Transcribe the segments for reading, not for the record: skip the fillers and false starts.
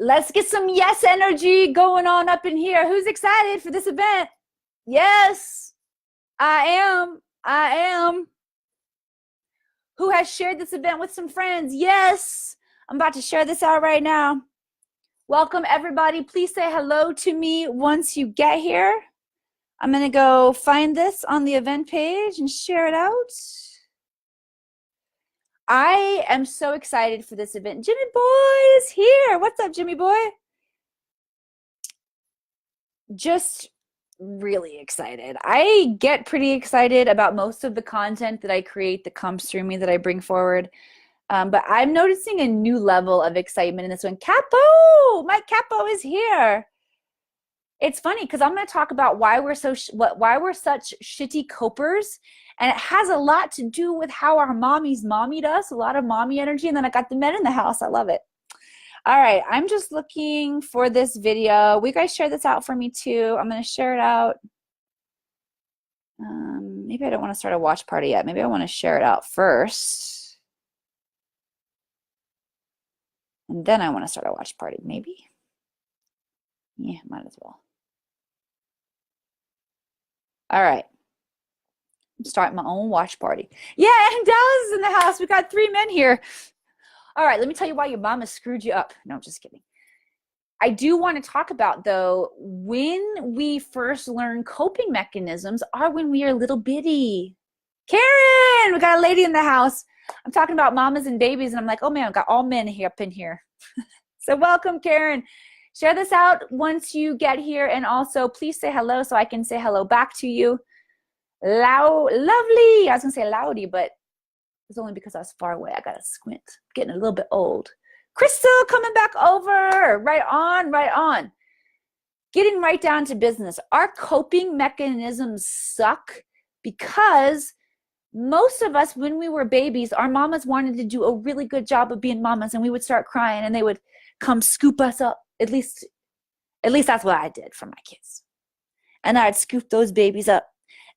Let's get some yes energy going on up in here. Who's excited for this event? Yes, I am. I am. Who has shared this event with some friends? Yes, I'm about to share this out right now. Welcome, everybody. Please say hello to me once you get here. I'm going to go find this on the event page and share it out. I am so excited for this event. Jimmy Boy is here. What's up, Jimmy Boy? Just really excited. I get pretty excited about most of the content that I create that comes through me, that I bring forward. But I'm noticing a new level of excitement in this one. Capo! Mike Capo is here. It's funny because I'm going to talk about why we're such shitty copers, and it has a lot to do with how our mommies mommied us, a lot of mommy energy, and then I got the men in the house. I love it. All right, I'm just looking for this video. Will you guys share this out for me too? I'm going to share it out. Maybe I don't want to start a watch party yet. Maybe I want to share it out first. And then I want to start a watch party, maybe. Yeah, might as well. All right. I'm starting my own watch party. Yeah, and Dallas is in the house. We got 3 men here. All right, let me tell you why your mama screwed you up. No, I'm just kidding. I do want to talk about, though, when we first learn coping mechanisms are when we are little bitty. Karen, we got a lady in the house. I'm talking about mamas and babies, and I'm like, oh man, I've got all men here up in here. So welcome, Karen. Share this out once you get here, and also please say hello so I can say hello back to you. Lovely. I was gonna say loudy, but it's only because I was far away. I gotta squint. Getting a little bit old. Crystal coming back over. Right on, right on. Getting right down to business. Our coping mechanisms suck because most of us, when we were babies, our mamas wanted to do a really good job of being mamas, and we would start crying and they would come scoop us up. At least that's what I did for my kids. And I'd scoop those babies up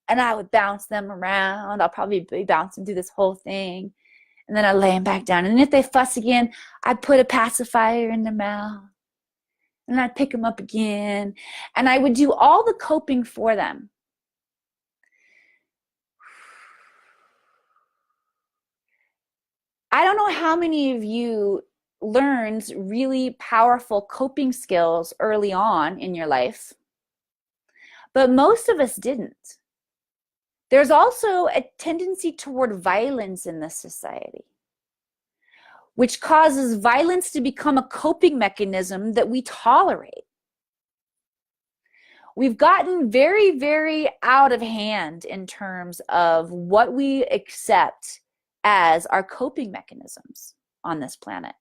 and I would bounce them around. I'll probably be bouncing through this whole thing. And then I'd lay them back down. And if they fuss again, I'd put a pacifier in their mouth. And I'd pick them up again. And I would do all the coping for them. I don't know how many of you learned really powerful coping skills early on in your life, but most of us didn't. There's also a tendency toward violence in this society, which causes violence to become a coping mechanism that we tolerate. We've gotten very, very out of hand in terms of what we accept as our coping mechanisms on this planet.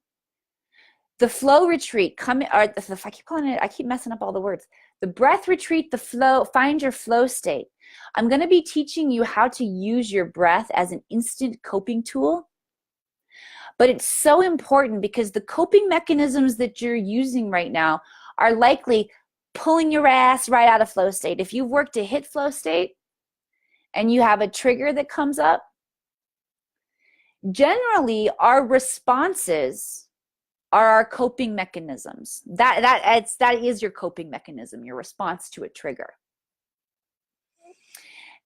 The flow retreat, I keep messing up all the words. The breath retreat, the flow, find your flow state. I'm going to be teaching you how to use your breath as an instant coping tool. But it's so important because the coping mechanisms that you're using right now are likely pulling your ass right out of flow state. If you've worked to hit flow state and you have a trigger that comes up, generally our responses are our coping mechanisms. That is your coping mechanism, your response to a trigger.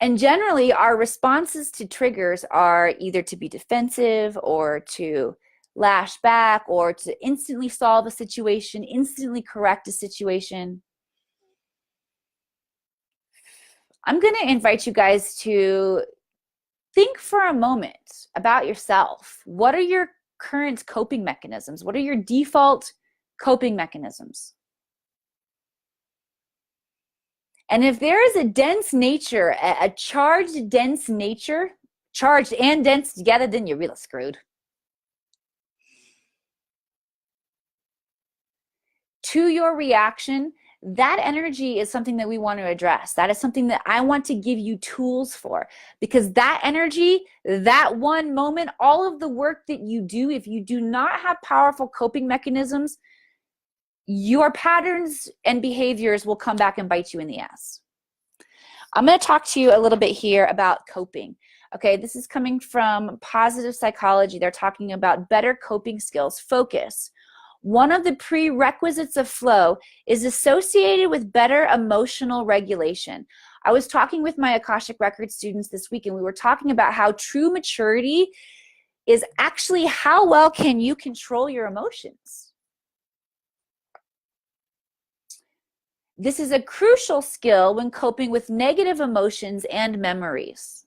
And generally, our responses to triggers are either to be defensive or to lash back or to instantly solve a situation, instantly correct a situation. I'm going to invite you guys to think for a moment about yourself. What are your current coping mechanisms? What are your default coping mechanisms? And if there is a dense nature, a charged, dense nature, charged and dense together, then you're really screwed. To your reaction, that energy is something that we want to address. That is something that I want to give you tools for, because that energy, that one moment, all of the work that you do, if you do not have powerful coping mechanisms, your patterns and behaviors will come back and bite you in the ass. I'm going to talk to you a little bit here about coping. Okay, this is coming from Positive Psychology. They're talking about better coping skills, focus. One of the prerequisites of flow is associated with better emotional regulation. I was talking with my Akashic Records students this week, and we were talking about how true maturity is actually how well can you control your emotions. This is a crucial skill when coping with negative emotions and memories.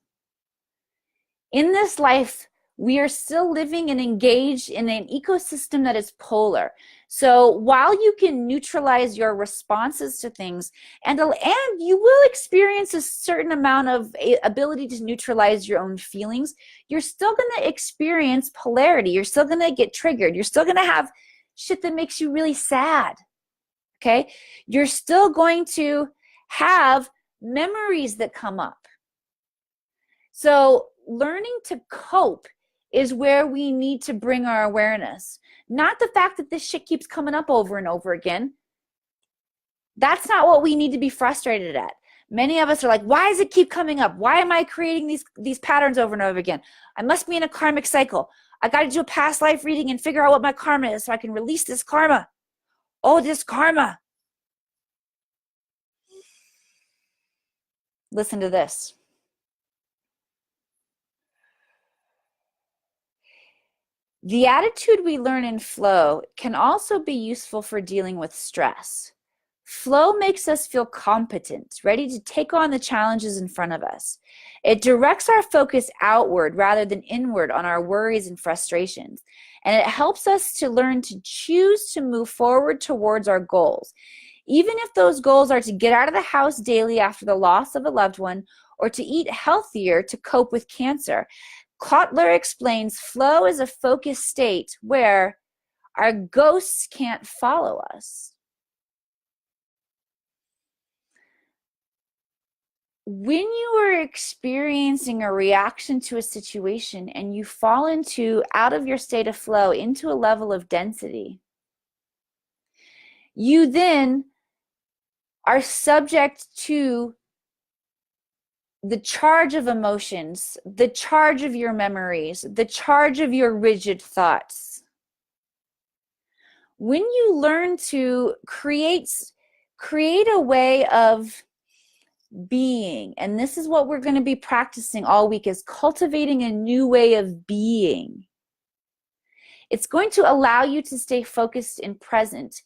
In this life, we are still living and engaged in an ecosystem that is polar. So while you can neutralize your responses to things, and you will experience a certain amount of ability to neutralize your own feelings, you're still going to experience polarity. You're still going to get triggered. You're still going to have shit that makes you really sad. Okay? You're still going to have memories that come up. So learning to cope is where we need to bring our awareness. Not the fact that this shit keeps coming up over and over again. That's not what we need to be frustrated at. Many of us are like, why does it keep coming up? Why am I creating these patterns over and over again? I must be in a karmic cycle. I got to do a past life reading and figure out what my karma is so I can release this karma. Oh, this karma. Listen to this. The attitude we learn in flow can also be useful for dealing with stress. Flow makes us feel competent, ready to take on the challenges in front of us. It directs our focus outward rather than inward on our worries and frustrations. And it helps us to learn to choose to move forward towards our goals. Even if those goals are to get out of the house daily after the loss of a loved one or to eat healthier to cope with cancer. Kotler explains flow is a focused state where our ghosts can't follow us. When you are experiencing a reaction to a situation and you fall out of your state of flow into a level of density, you then are subject to the charge of emotions, the charge of your memories, the charge of your rigid thoughts. When you learn to create a way of being, and this is what we're going to be practicing all week, is cultivating a new way of being. It's going to allow you to stay focused and present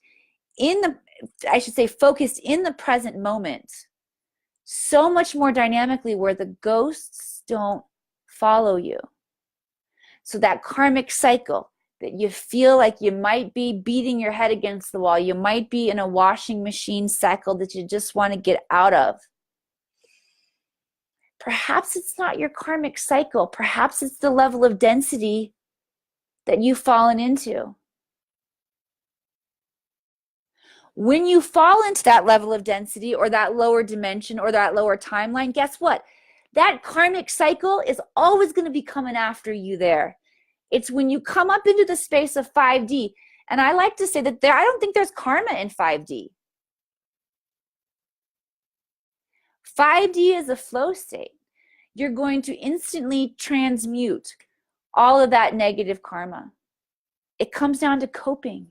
focused in the present moment so much more dynamically, where the ghosts don't follow you. So that karmic cycle that you feel like you might be beating your head against the wall, you might be in a washing machine cycle that you just want to get out of. Perhaps it's not your karmic cycle. Perhaps it's the level of density that you've fallen into. When you fall into that level of density or that lower dimension or that lower timeline, guess what? That karmic cycle is always going to be coming after you there. It's when you come up into the space of 5D. And I like to say that I don't think there's karma in 5D. 5D is a flow state. You're going to instantly transmute all of that negative karma. It comes down to coping.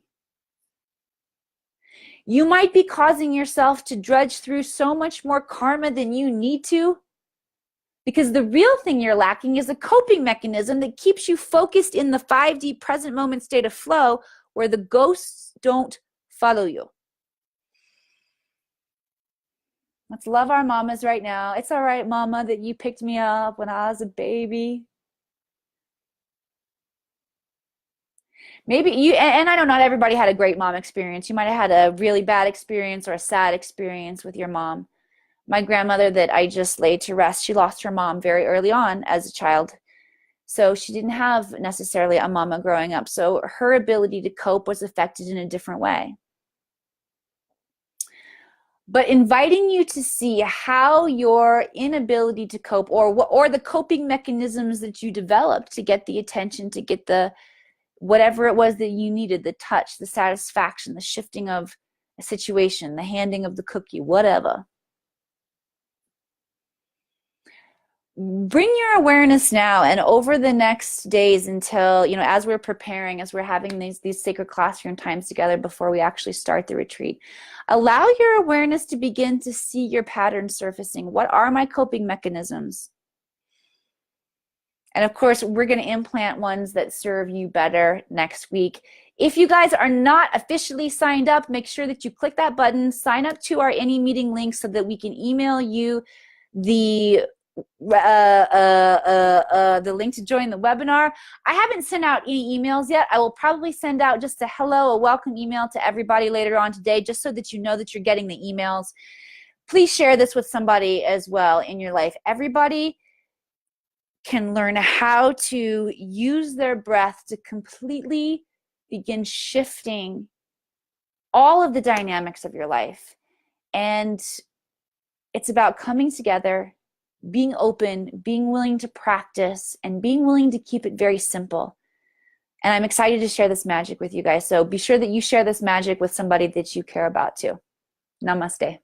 You might be causing yourself to drudge through so much more karma than you need to, because the real thing you're lacking is a coping mechanism that keeps you focused in the 5D present moment state of flow where the ghosts don't follow you. Let's love our mamas right now. It's all right, mama, that you picked me up when I was a baby. Maybe you, and I know not everybody had a great mom experience. You might have had a really bad experience or a sad experience with your mom. My grandmother that I just laid to rest, she lost her mom very early on as a child. So she didn't have necessarily a mama growing up. So her ability to cope was affected in a different way. But inviting you to see how your inability to cope or the coping mechanisms that you developed to get the attention, to get the whatever it was that you needed, the touch, the satisfaction, the shifting of a situation, the handing of the cookie, whatever. bring your awareness now, and over the next days until, you know, as we're preparing, as we're having these sacred classroom times together before we actually start the retreat, allow your awareness to begin to see your patterns surfacing. What are my coping mechanisms? And of course, we're going to implant ones that serve you better next week. If you guys are not officially signed up, make sure that you click that button, sign up to our AnyMeeting link so that we can email you the link to join the webinar. I haven't sent out any emails yet. I will probably send out just a hello, a welcome email to everybody later on today, just so that you know that you're getting the emails. Please share this with somebody as well in your life. Everybody can learn how to use their breath to completely begin shifting all of the dynamics of your life. And it's about coming together, being open, being willing to practice, and being willing to keep it very simple. And I'm excited to share this magic with you guys. So be sure that you share this magic with somebody that you care about too. Namaste.